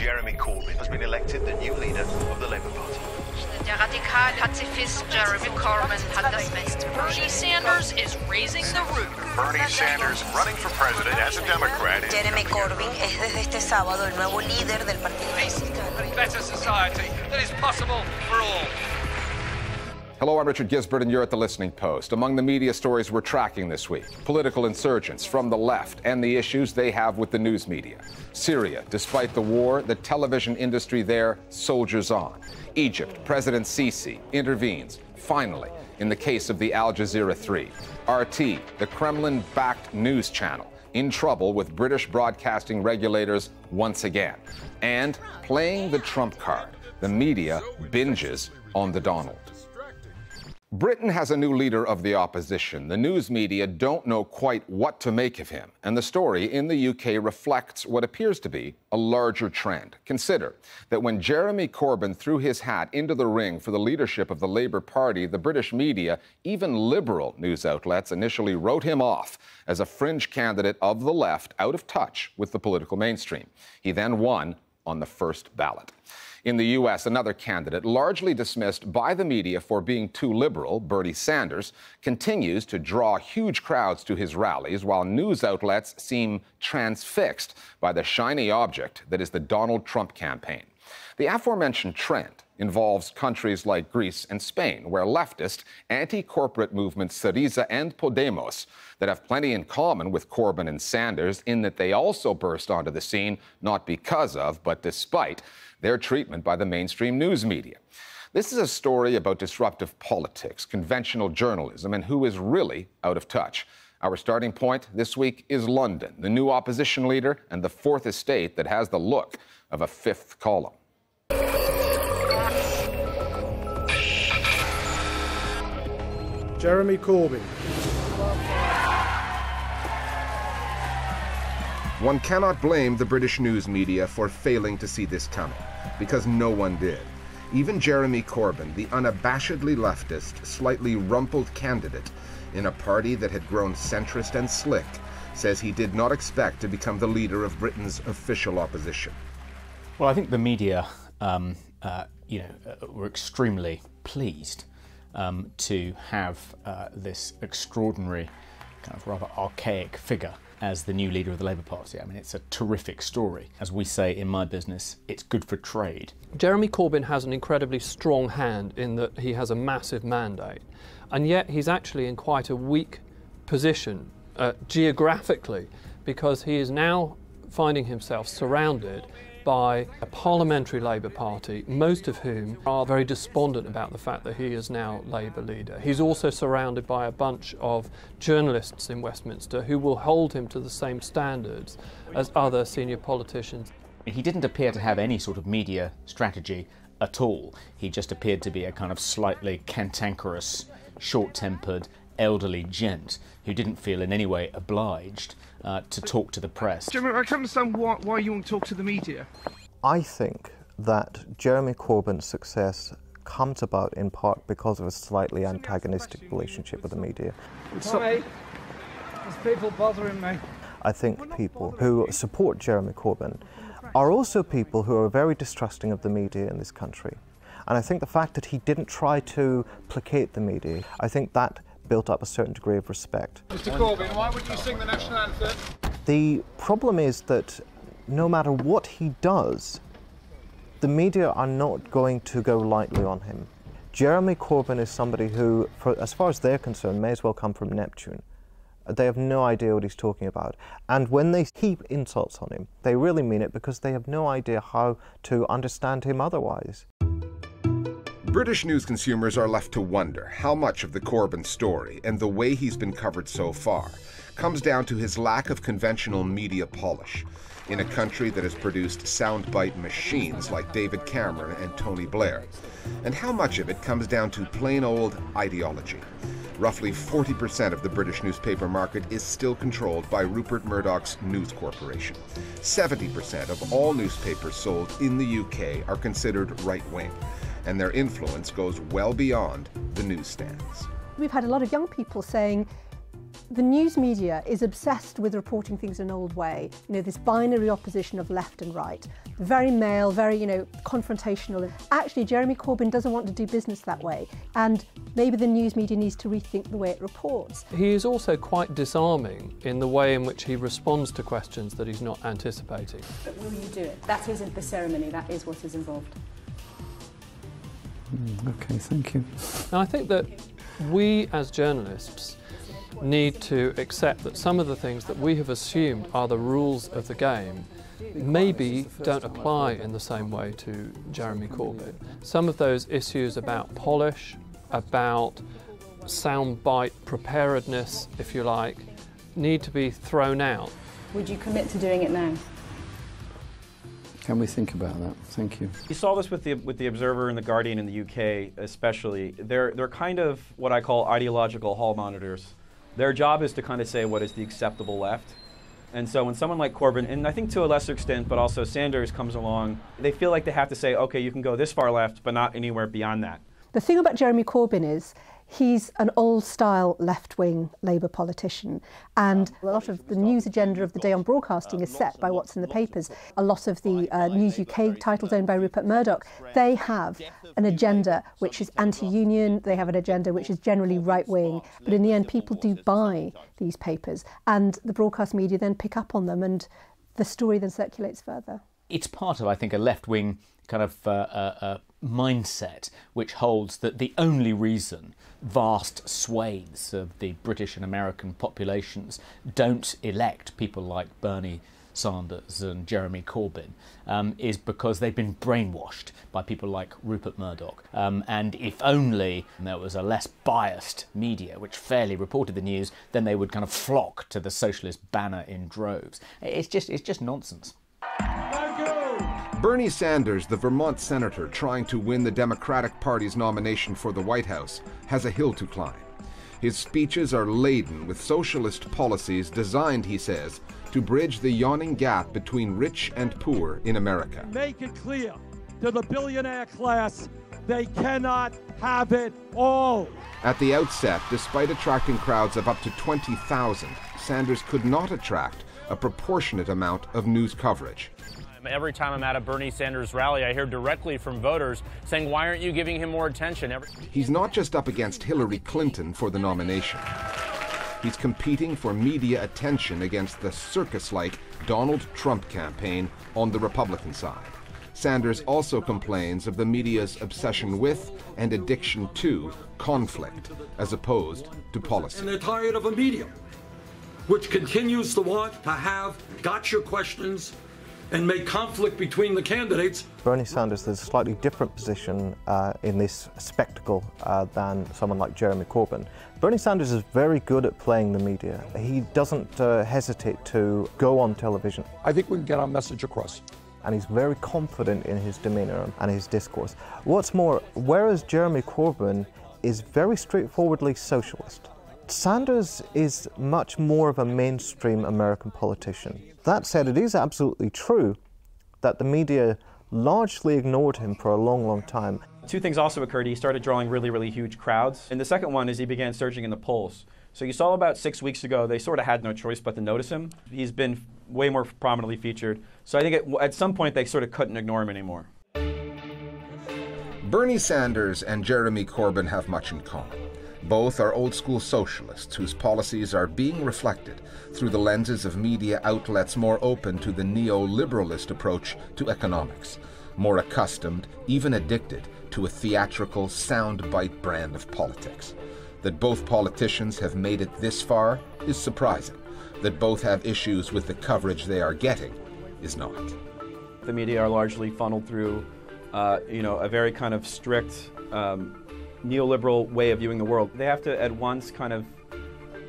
Jeremy Corbyn has been elected the new leader of the Labour Party. Der Radikal-Pazifist Jeremy Corbyn hat das Recht. Bernie Sanders is raising the roof. Bernie Sanders running for president as a Democrat. Jeremy Corbyn es desde este sábado el nuevo líder del Partido Republicano. A better society that is possible for all. Hello, I'm Richard Gisbert, and you're at The Listening Post. Among the media stories we're tracking this week, political insurgents from the left and the issues they have with the news media. Syria, despite the war, the television industry there soldiers on. Egypt, President Sisi intervenes, finally, in the case of the Al Jazeera 3. RT, the Kremlin-backed news channel, in trouble with British broadcasting regulators once again. And playing the trump card, the media binges on the Donald. Britain has a new leader of the opposition. The news media don't know quite what to make of him, and the story in the UK reflects what appears to be a larger trend. Consider that when Jeremy Corbyn threw his hat into the ring for the leadership of the Labour Party, the British media, even liberal news outlets, initially wrote him off as a fringe candidate of the left, out of touch with the political mainstream. He then won on the first ballot. In the U.S., another candidate, largely dismissed by the media for being too liberal, Bernie Sanders, continues to draw huge crowds to his rallies, while news outlets seem transfixed by the shiny object that is the Donald Trump campaign. The aforementioned trend involves countries like Greece and Spain, where leftist, anti-corporate movements Syriza and Podemos that have plenty in common with Corbyn and Sanders in that they also burst onto the scene, not because of, but despite their treatment by the mainstream news media. This is a story about disruptive politics, conventional journalism, and who is really out of touch. Our starting point this week is London, the new opposition leader and the fourth estate that has the look of a fifth column. Jeremy Corbyn. One cannot blame the British news media for failing to see this coming, because no one did. Even Jeremy Corbyn, the unabashedly leftist, slightly rumpled candidate in a party that had grown centrist and slick, says he did not expect to become the leader of Britain's official opposition. Well, I think the media, were extremely pleased to have this extraordinary, kind of rather archaic figure as the new leader of the Labour Party. I mean, it's a terrific story. As we say in my business, it's good for trade. Jeremy Corbyn has an incredibly strong hand in that he has a massive mandate, and yet he's actually in quite a weak position geographically, because he is now finding himself surrounded by a parliamentary Labour Party, most of whom are very despondent about the fact that he is now Labour leader. He's also surrounded by a bunch of journalists in Westminster who will hold him to the same standards as other senior politicians. He didn't appear to have any sort of media strategy at all. He just appeared to be a kind of slightly cantankerous, short-tempered, elderly gent who didn't feel in any way obliged to talk to the press. Jeremy, I can't understand why you want to talk to the media. I think that Jeremy Corbyn's success comes about in part because of a slightly antagonistic relationship with the media. Tommy, there's people bothering me. I think people who support Jeremy Corbyn are also people who are very distrusting of the media in this country. And I think the fact that he didn't try to placate the media, I think that built up a certain degree of respect. Mr. Corbyn, why would you sing the national anthem? The problem is that no matter what he does, the media are not going to go lightly on him. Jeremy Corbyn is somebody who, as far as they're concerned, may as well come from Neptune. They have no idea what he's talking about. And when they heap insults on him, they really mean it because they have no idea how to understand him otherwise. British news consumers are left to wonder how much of the Corbyn story and the way he's been covered so far comes down to his lack of conventional media polish in a country that has produced soundbite machines like David Cameron and Tony Blair, and how much of it comes down to plain old ideology. Roughly 40% of the British newspaper market is still controlled by Rupert Murdoch's News Corporation. 70% of all newspapers sold in the UK are considered right-wing, and their influence goes well beyond the newsstands. We've had a lot of young people saying, The news media is obsessed with reporting things in an old way, this binary opposition of left and right. Very male, very, confrontational. Actually, Jeremy Corbyn doesn't want to do business that way, and maybe the news media needs to rethink the way it reports. He is also quite disarming in the way in which he responds to questions that he's not anticipating. But will you do it? That isn't the ceremony, that is what is involved. Okay, thank you. And I think that we as journalists need to accept that some of the things that we have assumed are the rules of the game maybe don't apply in the same way to Jeremy Corbyn. Some of those issues about polish, about soundbite preparedness, if you like, need to be thrown out. Would you commit to doing it now? Can we think about that? Thank you. You saw this with the Observer and the Guardian in the UK especially. They're kind of what I call ideological hall monitors. Their job is to kind of say what is the acceptable left. And so when someone like Corbyn, and I think to a lesser extent, but also Sanders comes along, they feel like they have to say, okay, you can go this far left, but not anywhere beyond that. The thing about Jeremy Corbyn is he's an old-style left-wing Labour politician, and a lot of the news agenda of the day on broadcasting is set by what's in the papers. A lot of the News UK titles owned by Rupert Murdoch, they have an agenda which is anti-union, they have an agenda which is generally right-wing, but in the end people do buy these papers, and the broadcast media then pick up on them, and the story then circulates further. It's part of, I think, a left-wing kind of mindset which holds that the only reason vast swathes of the British and American populations don't elect people like Bernie Sanders and Jeremy Corbyn is because they've been brainwashed by people like Rupert Murdoch. And if only there was a less biased media which fairly reported the news, then they would kind of flock to the socialist banner in droves. It's just nonsense. Bernie Sanders, the Vermont senator trying to win the Democratic Party's nomination for the White House, has a hill to climb. His speeches are laden with socialist policies designed, he says, to bridge the yawning gap between rich and poor in America. Make it clear to the billionaire class they cannot have it all. At the outset, despite attracting crowds of up to 20,000, Sanders could not attract a proportionate amount of news coverage. Every time I'm at a Bernie Sanders rally, I hear directly from voters saying, why aren't you giving him more attention? He's not just up against Hillary Clinton for the nomination. He's competing for media attention against the circus-like Donald Trump campaign on the Republican side. Sanders also complains of the media's obsession with and addiction to conflict, as opposed to policy. And they're tired of a media which continues to want to have gotcha questions and make conflict between the candidates. Bernie Sanders has a slightly different position in this spectacle than someone like Jeremy Corbyn. Bernie Sanders is very good at playing the media. He doesn't hesitate to go on television. I think we can get our message across. And he's very confident in his demeanour and his discourse. What's more, whereas Jeremy Corbyn is very straightforwardly socialist, Sanders is much more of a mainstream American politician. That said, it is absolutely true that the media largely ignored him for a long, long time. Two things also occurred. He started drawing really, really huge crowds. And the second one is he began surging in the polls. So you saw about 6 weeks ago, they sort of had no choice but to notice him. He's been way more prominently featured. So I think at some point they sort of couldn't ignore him anymore. Bernie Sanders and Jeremy Corbyn have much in common. Both are old-school socialists whose policies are being reflected through the lenses of media outlets more open to the neoliberalist approach to economics, more accustomed, even addicted, to a theatrical, soundbite brand of politics. That both politicians have made it this far is surprising. That both have issues with the coverage they are getting is not. The media are largely funneled through, a very kind of strict neoliberal way of viewing the world. They have to at once kind of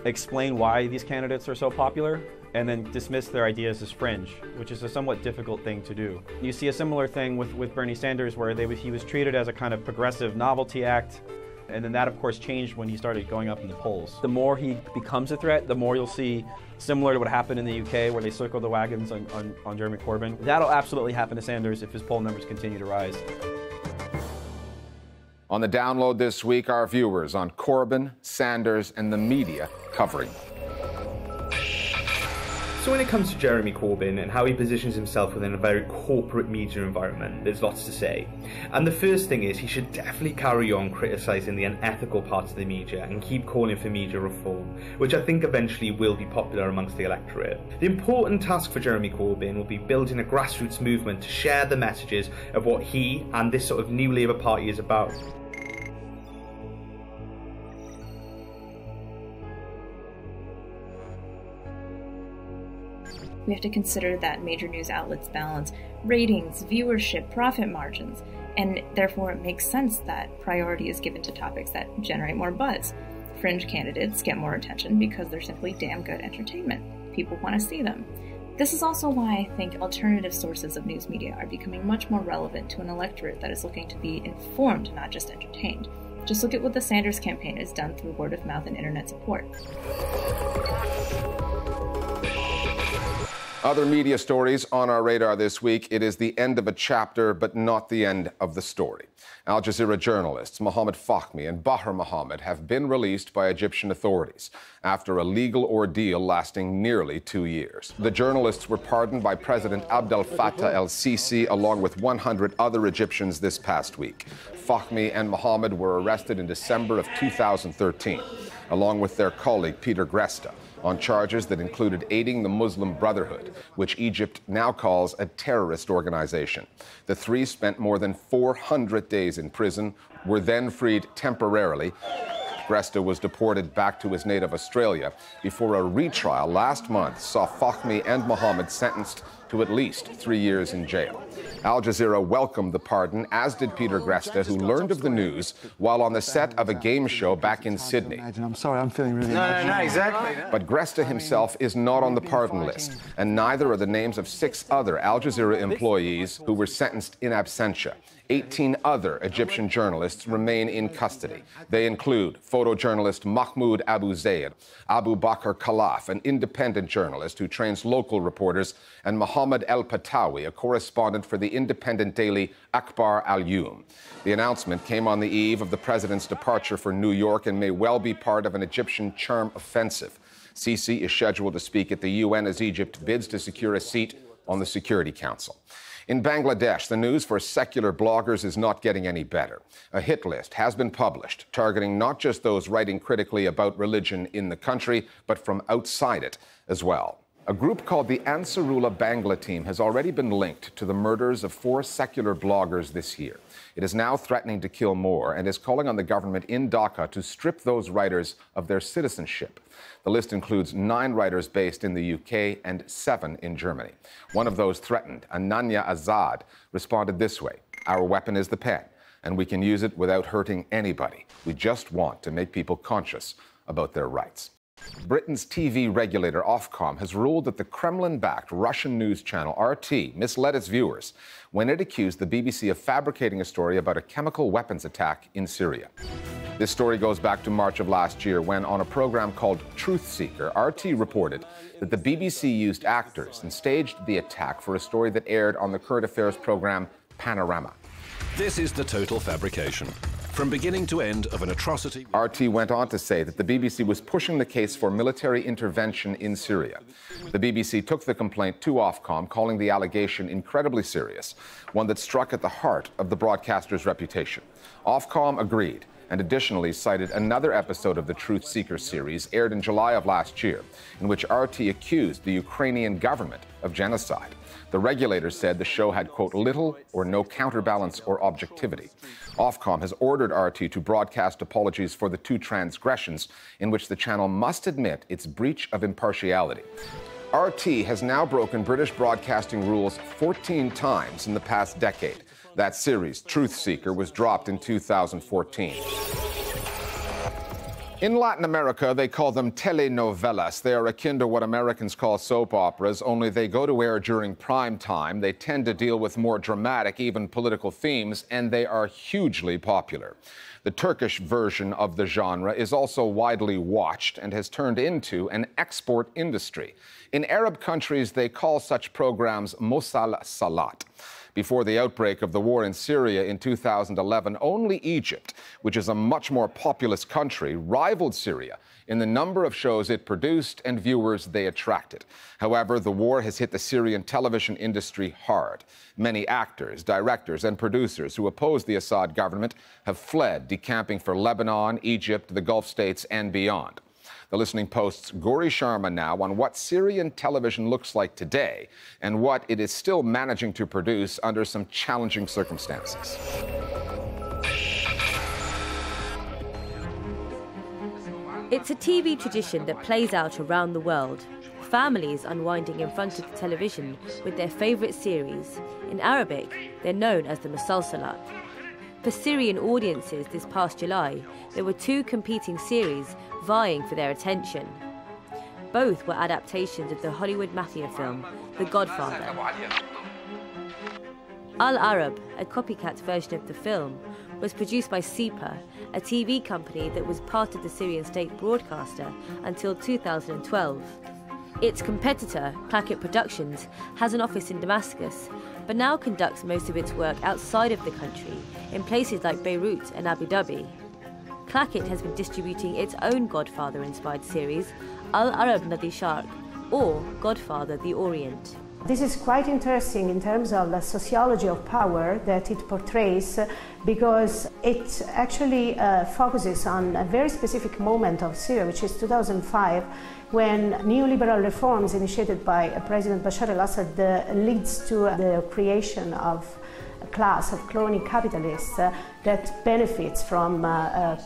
explain why these candidates are so popular and then dismiss their ideas as fringe, which is a somewhat difficult thing to do. You see a similar thing with Bernie Sanders where he was treated as a kind of progressive novelty act, and then that of course changed when he started going up in the polls. The more he becomes a threat, the more you'll see, similar to what happened in the UK where they circled the wagons on Jeremy Corbyn. That'll absolutely happen to Sanders if his poll numbers continue to rise. On the download this week, our viewers on Corbyn, Sanders, and the media covering them. So when it comes to Jeremy Corbyn and how he positions himself within a very corporate media environment, there's lots to say. And the first thing is he should definitely carry on criticising the unethical parts of the media and keep calling for media reform, which I think eventually will be popular amongst the electorate. The important task for Jeremy Corbyn will be building a grassroots movement to share the messages of what he and this sort of new Labour Party is about. We have to consider that major news outlets balance ratings, viewership, profit margins, and therefore it makes sense that priority is given to topics that generate more buzz. Fringe candidates get more attention because they're simply damn good entertainment. People want to see them. This is also why I think alternative sources of news media are becoming much more relevant to an electorate that is looking to be informed, not just entertained. Just look at what the Sanders campaign has done through word of mouth and internet support. Other media stories on our radar this week. It is the end of a chapter, but not the end of the story. Al Jazeera journalists Mohammed Fahmy and Baher Mohammed have been released by Egyptian authorities after a legal ordeal lasting nearly 2 years. The journalists were pardoned by President Abdel Fattah el-Sisi along with 100 other Egyptians this past week. Fahmy and Mohammed were arrested in December of 2013, along with their colleague Peter Gresta, on charges that included aiding the Muslim Brotherhood, which Egypt now calls a terrorist organization. The three spent more than 400 days in prison, were then freed temporarily. Gresta was deported back to his native Australia before a retrial last month saw Fahmy and Mohammed sentenced to at least 3 years in jail. Al Jazeera welcomed the pardon, as did Peter Gresta, who learned of the news while on the set of a game show back in Sydney. I'm sorry, I'm feeling really emotional. No, exactly. But Gresta himself is not on the pardon list, and neither are the names of 6 other Al Jazeera employees who were sentenced in absentia. 18 other Egyptian journalists remain in custody. They include photojournalist Mahmoud Abu Zaid, Abu Bakr Khalaf, an independent journalist who trains local reporters, and Mohammed El Patawi, a correspondent for the independent daily Akhbar Al-Yum. The announcement came on the eve of the president's departure for New York and may well be part of an Egyptian charm offensive. Sisi is scheduled to speak at the UN as Egypt bids to secure a seat on the Security Council. In Bangladesh, the news for secular bloggers is not getting any better. A hit list has been published, targeting not just those writing critically about religion in the country, but from outside it as well. A group called the Ansarullah Bangla Team has already been linked to the murders of 4 secular bloggers this year. It is now threatening to kill more and is calling on the government in Dhaka to strip those writers of their citizenship. The list includes 9 writers based in the UK and 7 in Germany. One of those threatened, Ananya Azad, responded this way: "Our weapon is the pen, and we can use it without hurting anybody. We just want to make people conscious about their rights." Britain's TV regulator Ofcom has ruled that the Kremlin-backed Russian news channel RT misled its viewers when it accused the BBC of fabricating a story about a chemical weapons attack in Syria. This story goes back to March of last year when, on a program called Truth Seeker, RT reported that the BBC used actors and staged the attack for a story that aired on the current affairs program Panorama. This is the total fabrication, from beginning to end of an atrocity. RT went on to say that the BBC was pushing the case for military intervention in Syria. The BBC took the complaint to Ofcom, calling the allegation incredibly serious, one that struck at the heart of the broadcaster's reputation. Ofcom agreed, and additionally cited another episode of the Truth Seeker series aired in July of last year, in which RT accused the Ukrainian government of genocide. The regulator said the show had, quote, little or no counterbalance or objectivity. Ofcom has ordered RT to broadcast apologies for the 2 transgressions in which the channel must admit its breach of impartiality. RT has now broken British broadcasting rules 14 times in the past decade. That series, Truth Seeker, was dropped in 2014. In Latin America, they call them telenovelas. They are akin to what Americans call soap operas, only they go to air during prime time. They tend to deal with more dramatic, even political themes, and they are hugely popular. The Turkish version of the genre is also widely watched and has turned into an export industry. In Arab countries, they call such programs Mosal Salat. Before the outbreak of the war in Syria in 2011, only Egypt, which is a much more populous country, rivaled Syria in the number of shows it produced and viewers they attracted. However, the war has hit the Syrian television industry hard. Many actors, directors, and producers who oppose the Assad government have fled, decamping for Lebanon, Egypt, the Gulf states, and beyond. The Listening Post's Gauri Sharma now on what Syrian television looks like today and what it is still managing to produce under some challenging circumstances. It's a TV tradition that plays out around the world. Families unwinding in front of the television with their favourite series. In Arabic, they're known as the Musalsalat. For Syrian audiences this past July, there were two competing series vying for their attention. Both were adaptations of the Hollywood mafia film, The Godfather. Al Arab, a copycat version of the film, was produced by SIPA, a TV company that was part of the Syrian state broadcaster until 2012. Its competitor, Clackett Productions, has an office in Damascus, but now conducts most of its work outside of the country, in places like Beirut and Abu Dhabi. Clackett has been distributing its own Godfather-inspired series, Al Arab Nadi Sharq, or Godfather the Orient. This is quite interesting in terms of the sociology of power that it portrays, because it actually focuses on a very specific moment of Syria, which is 2005, when neoliberal reforms initiated by President Bashar al-Assad leads to the creation of a class of crony capitalists that benefits from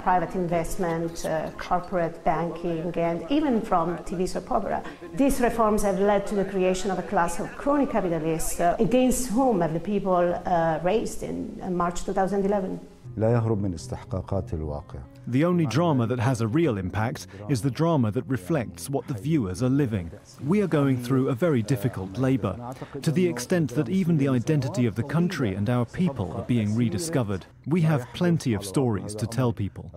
private investment, corporate banking, and even from TV soap opera. These reforms have led to the creation of a class of crony capitalists against whom the people raised in March 2011. The only drama that has a real impact is the drama that reflects what the viewers are living. We are going through a very difficult labour, to the extent that even the identity of the country and our people are being rediscovered. We have plenty of stories to tell people.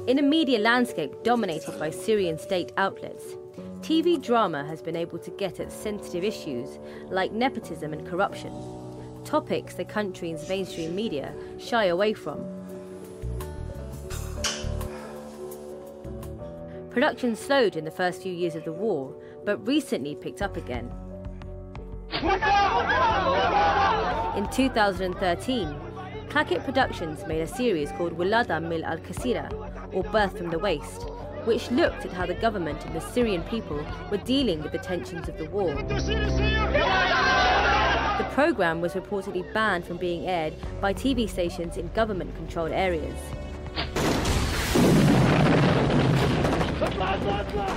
In a media landscape dominated by Syrian state outlets, TV drama has been able to get at sensitive issues like nepotism and corruption, topics the country's mainstream media shy away from. Production slowed in the first few years of the war, but recently picked up again. In 2013, Clackett Productions made a series called Walada Mil al-Kasira, or Birth from the Waste, which looked at how the government and the Syrian people were dealing with the tensions of the war. The programme was reportedly banned from being aired by TV stations in government-controlled areas.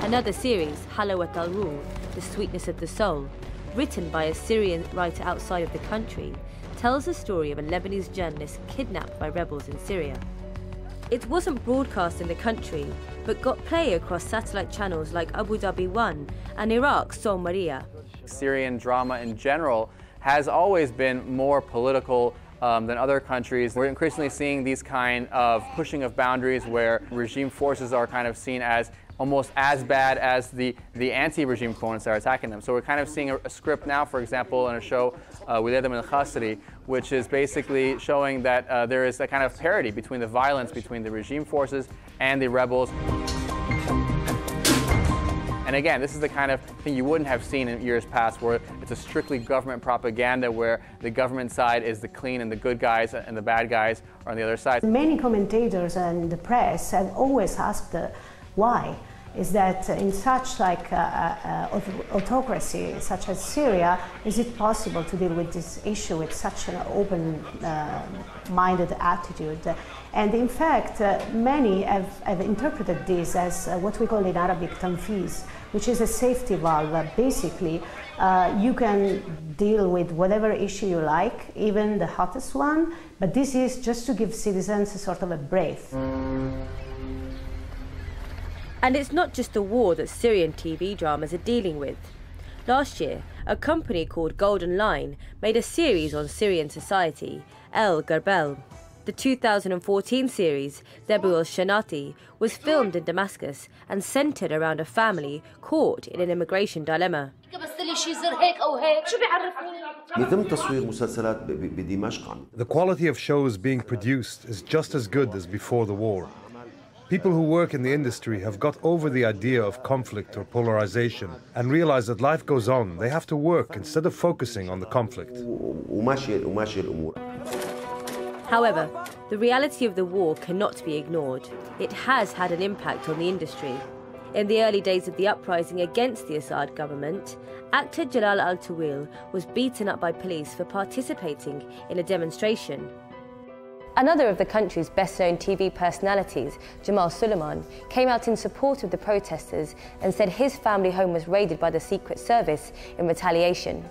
Another series, Halawat al-Ruh, The Sweetness of the Soul, written by a Syrian writer outside of the country, tells the story of a Lebanese journalist kidnapped by rebels in Syria. It wasn't broadcast in the country, but got play across satellite channels like Abu Dhabi 1 and Iraq's Sol Maria. Syrian drama in general has always been more political than other countries. We're increasingly seeing these kind of pushing of boundaries where regime forces are kind of seen as almost as bad as the anti-regime opponents that are attacking them. So we're kind of seeing a script now, for example, in a show, Wilayat min al-Khasri, which is basically showing that there is a kind of parity between the violence between the regime forces and the rebels. And again, this is the kind of thing you wouldn't have seen in years past, where it's a strictly government propaganda, where the government side is the clean and the good guys and the bad guys are on the other side. Many commentators and the press have always asked why. Is that in such like autocracy such as Syria, is it possible to deal with this issue with such an open-minded attitude? And in fact, many have interpreted this as what we call in Arabic tanfiz, which is a safety valve. Basically, you can deal with whatever issue you like, even the hottest one, but this is just to give citizens a sort of a break. And it's not just the war that Syrian TV dramas are dealing with. Last year, a company called Golden Line made a series on Syrian society, El Garbel. The 2014 series, Debu al-Shanati, was filmed in Damascus and centred around a family caught in an immigration dilemma. The quality of shows being produced is just as good as before the war. People who work in the industry have got over the idea of conflict or polarization and realize that life goes on. They have to work instead of focusing on the conflict. However, the reality of the war cannot be ignored. It has had an impact on the industry. In the early days of the uprising against the Assad government, actor Jalal Al-Tawil was beaten up by police for participating in a demonstration. Another of the country's best-known TV personalities, Jamal Suleiman, came out in support of the protesters and said his family home was raided by the Secret Service in retaliation.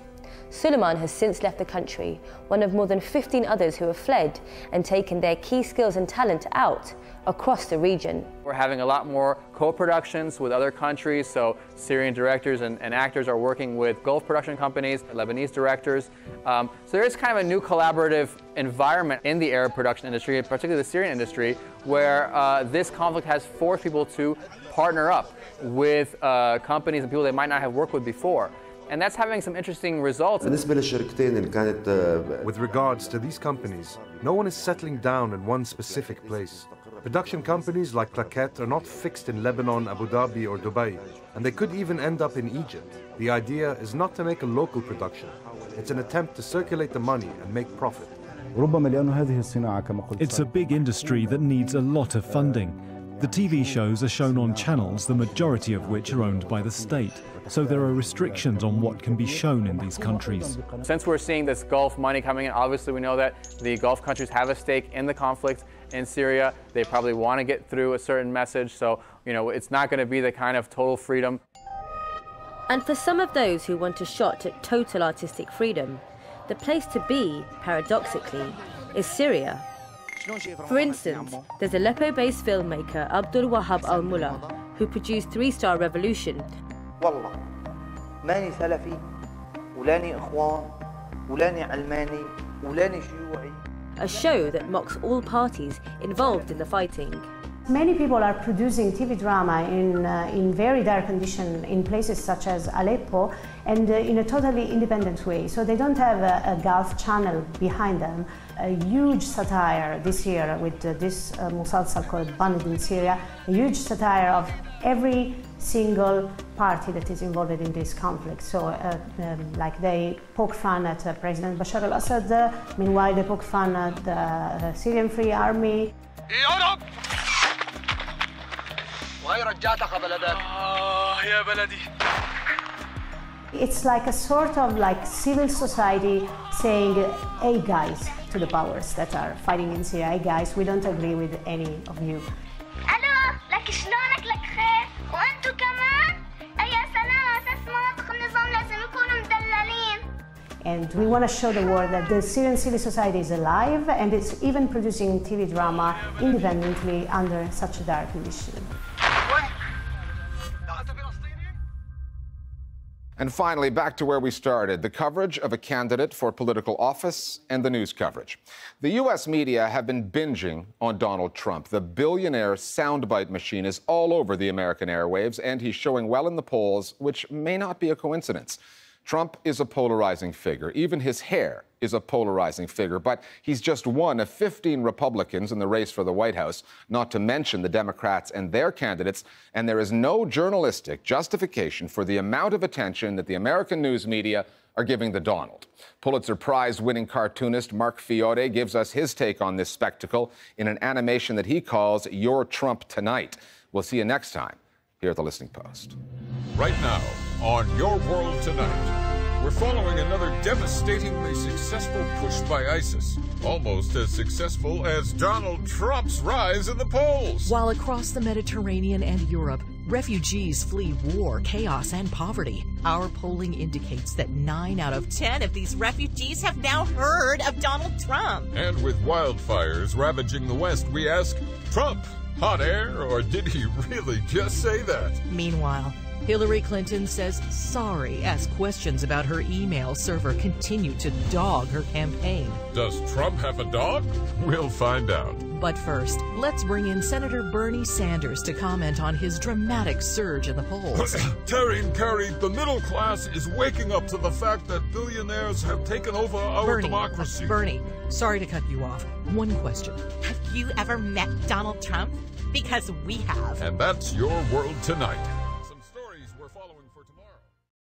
Suleiman has since left the country, one of more than 15 others who have fled and taken their key skills and talent out across the region. We're having a lot more co-productions with other countries, so Syrian directors and actors are working with Gulf production companies, Lebanese directors. So there is kind of a new collaborative environment in the Arab production industry, particularly the Syrian industry, where this conflict has forced people to partner up with companies and people they might not have worked with before. And that's having some interesting results. With regards to these companies, no one is settling down in one specific place. Production companies like Claquette are not fixed in Lebanon, Abu Dhabi or Dubai, and they could even end up in Egypt. The idea is not to make a local production. It's an attempt to circulate the money and make profit. It's a big industry that needs a lot of funding. The TV shows are shown on channels, the majority of which are owned by the state. So there are restrictions on what can be shown in these countries. Since we're seeing this Gulf money coming in, obviously we know that the Gulf countries have a stake in the conflict in Syria. They probably want to get through a certain message, so it's not going to be the kind of total freedom. And for some of those who want a shot at total artistic freedom, the place to be, paradoxically, is Syria. For instance, there's Aleppo-based filmmaker Abdul Wahab Al-Mullah, who produced 3-Star Revolution, والله ماني سلفي ولاني إخوان ولاني علماني ولاني شيوعي. A show that mocks all parties involved in the fighting. Many people are producing TV drama in very dire conditions in places such as Aleppo and in a totally independent way. So they don't have a Gulf channel behind them. A huge satire this year with this musalsal called Banned in Syria, a huge satire of every single party that is involved in this conflict. So like they poke fun at President Bashar al-Assad, meanwhile they poke fun at the Syrian Free Army. It's like a sort of like civil society saying, hey guys, to the powers that are fighting in Syria, hey guys, we don't agree with any of you. And we want to show the world that the Syrian civil society is alive and it's even producing TV drama independently under such a dire condition. And finally, back to where we started, the coverage of a candidate for political office and the news coverage. The U.S. media have been binging on Donald Trump. The billionaire soundbite machine is all over the American airwaves, and he's showing well in the polls, which may not be a coincidence. Trump is a polarizing figure. Even his hair is a polarizing figure, but he's just one of 15 Republicans in the race for the White House, not to mention the Democrats and their candidates, and there is no journalistic justification for the amount of attention that the American news media are giving the Donald. Pulitzer Prize-winning cartoonist Mark Fiore gives us his take on this spectacle in an animation that he calls Your Trump Tonight. We'll see you next time here at The Listening Post. Right now, on Your World Tonight, we're following another devastatingly successful push by ISIS, almost as successful as Donald Trump's rise in the polls. While across the Mediterranean and Europe, refugees flee war, chaos, and poverty, our polling indicates that 9 out of 10 of these refugees have now heard of Donald Trump. And with wildfires ravaging the West, we ask, Trump, hot air, or did he really just say that? Meanwhile, Hillary Clinton says sorry as questions about her email server continue to dog her campaign. Does Trump have a dog? We'll find out. But first, let's bring in Senator Bernie Sanders to comment on his dramatic surge in the polls. Terry and Kerry, the middle class is waking up to the fact that billionaires have taken over our democracy. Bernie, sorry to cut you off. One question. Have you ever met Donald Trump? Because we have. And that's your world tonight.